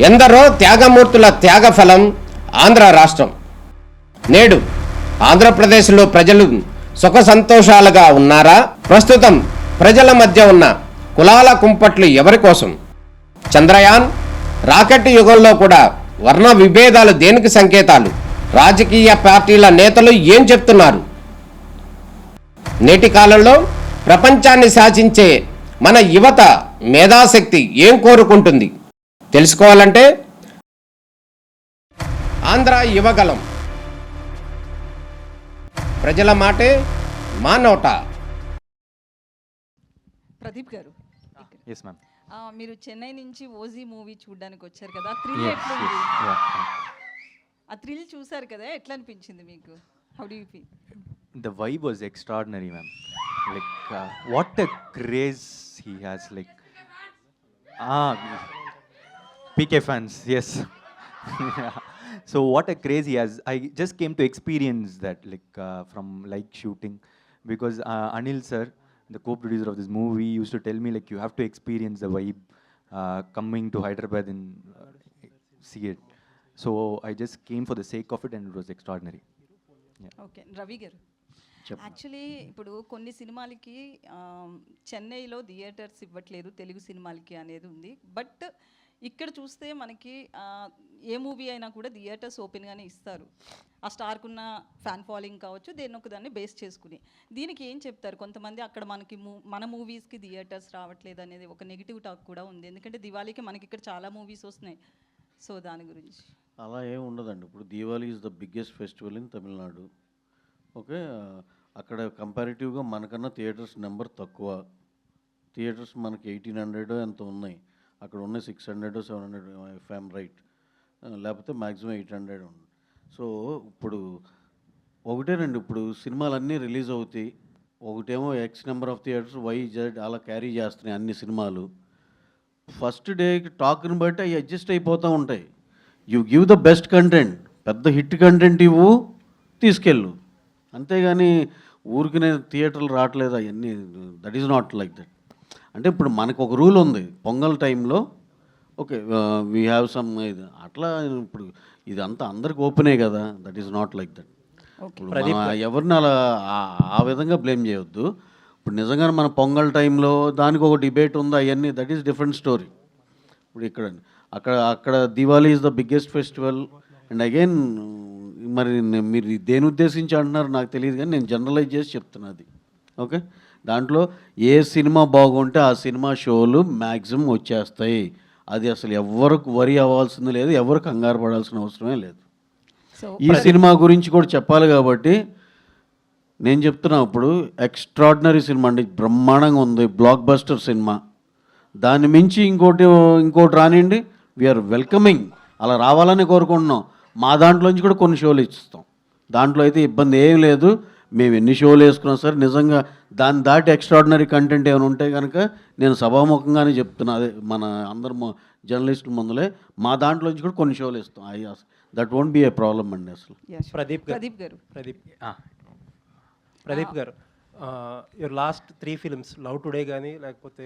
ఎందరో త్యాగమూర్తుల త్యాగఫలం ఆంధ్ర రాష్ట్రం. నేడు ఆంధ్రప్రదేశ్లో ప్రజలు సుఖ సంతోషాలుగా ఉన్నారా? ప్రస్తుతం ప్రజల మధ్య ఉన్న కులాల కుంపట్లు ఎవరి కోసం? చంద్రయాన్ రాకెట్ యుగంలో కూడా వర్ణ విభేదాలు దేనికి సంకేతాలు? రాజకీయ పార్టీల నేతలు ఏం చెప్తున్నారు? నేటి కాలంలో ప్రపంచాన్ని శాసించే మన యువత మేధాశక్తి ఏం కోరుకుంటుంది? తెలుసుకోవాలంటే ఆంధ్ర యువగలం. ప్రజల మాటే మా నోట. ప్రదీప్ గారు, ఎస్ మ్యామ్. మీరు చెన్నై నుంచి ఓజీ మూవీ చూడడానికి వచ్చారు కదా, థ్రిల్ ఎట్లుంది? ఆ థ్రిల్ చూసారు కదా, ఎట్లా అనిపించింది మీకు? How do you feel? The vibe was extraordinary, ma'am. Like, what a craze he has. Like, PK fans, yes. So what a craze he has. I just came to experience that, like, from like shooting, because Anil sir, the co-producer of this movie, used to tell me like you have to experience the vibe coming to Hyderabad and see it. So I just came for the sake of it, and it was extraordinary. Okay, Ravi గారు, actually ఇప్పుడు కొన్ని సినిమాలకి చెన్నైలో theatres ఇవ్వట్లేదు తెలుగు సినిమాలకి అనేది ఉంది. But ఇక్కడ చూస్తే మనకి ఏ మూవీ అయినా కూడా థియేటర్స్ ఓపెన్గానే ఇస్తారు. ఆ స్టార్కున్న ఫ్యాన్ ఫాలోయింగ్ కావచ్చు, దేని ఒక దాన్ని బేస్ చేసుకుని. దీనికి ఏం చెప్తారు? కొంతమంది అక్కడ మనకి మన మూవీస్కి థియేటర్స్ రావట్లేదు అనేది ఒక నెగిటివ్ టాక్ కూడా ఉంది. ఎందుకంటే దివాళీకి మనకి ఇక్కడ చాలా మూవీస్ వస్తున్నాయి. సో దాని గురించి అలా ఏం ఉండదండి. ఇప్పుడు Diwali is the biggest festival in Tamil Nadu. Okay, అక్కడ కంపారిటివ్గా మనకన్నా థియేటర్స్ నెంబర్ తక్కువ. థియేటర్స్ మనకి 1800 ఎంత ఉన్నాయి, అక్కడ ఉన్నాయి 600 700 ఇఫ్ ఐఎమ్ రైట్, లేకపోతే మ్యాక్సిమం 800 ఉంది. సో ఇప్పుడు ఒకటేనండి, ఇప్పుడు సినిమాలన్నీ రిలీజ్ అవుతాయి. ఒకటేమో X number of theatres YZ అలా క్యారీ చేస్తున్నాయి అన్ని సినిమాలు. ఫస్ట్ డే టాక్ని బట్టి అవి అడ్జస్ట్ అయిపోతూ ఉంటాయి. You give the best content, పెద్ద హిట్ కంటెంట్ ఇవ్వు, తీసుకెళ్ళు. అంతేగాని ఊరికి నేను థియేటర్లు రావట్లేదు అవన్నీ, that is not like that. అంటే ఇప్పుడు మనకు ఒక రూల్ ఉంది, పొంగల్ టైంలో ఓకే వీ హ్యావ్ సమ్ ఇది అట్లా. ఇప్పుడు ఇదంతా అందరికి ఓపెనే కదా, that is not like that. ఇప్పుడు ఎవరిని అలా ఆ విధంగా బ్లేమ్ చేయొద్దు. ఇప్పుడు నిజంగానే మన పొంగల్ టైంలో దానికి ఒక డిబేట్ ఉంది, అవన్నీ దట్ ఈస్ డిఫరెంట్ స్టోరీ. ఇప్పుడు అక్కడ Diwali is the biggest festival. And again మరి మీరు దేని ఉద్దేశించి అంటున్నారు నాకు తెలియదు, కానీ నేను జనరలైజ్ చేసి చెప్తున్నది. ఓకే, దాంట్లో ఏ సినిమా బాగుంటే ఆ సినిమా షోలు మ్యాక్సిమం వచ్చేస్తాయి. అది అసలు ఎవరికి వరి అవ్వాల్సింది లేదు, ఎవరు కంగారు పడాల్సిన అవసరమే లేదు. ఈ సినిమా గురించి కూడా చెప్పాలి కాబట్టి నేను చెప్తున్నా. ఇప్పుడు ఎక్స్ట్రాడినరీ సినిమా అండి, బ్రహ్మాండంగా ఉంది, బ్లాక్ బస్టర్ సినిమా. దాన్ని మించి ఇంకోటి రానివ్వండి, వీఆర్ వెల్కమింగ్. అలా రావాలని కోరుకుంటున్నాం. మా దాంట్లోంచి కూడా కొన్ని షోలు ఇస్తాం, దాంట్లో అయితే ఇబ్బంది ఏం లేదు. మేము ఎన్ని షోలు వేసుకున్నాం సార్, నిజంగా దాన్ని దాటి ఎక్స్ట్రాడినరీ కంటెంట్ ఏమైనా ఉంటే కనుక నేను సభాముఖంగానే చెప్తున్నా. అదే మన అందరు జర్నలిస్టుల ముందులే మా దాంట్లోంచి కూడా కొన్ని షోలు ఇస్తాం. That won't be A problem అండి అసలు. ప్రదీప్ గారు, your last 3 films, love today కానీ లేకపోతే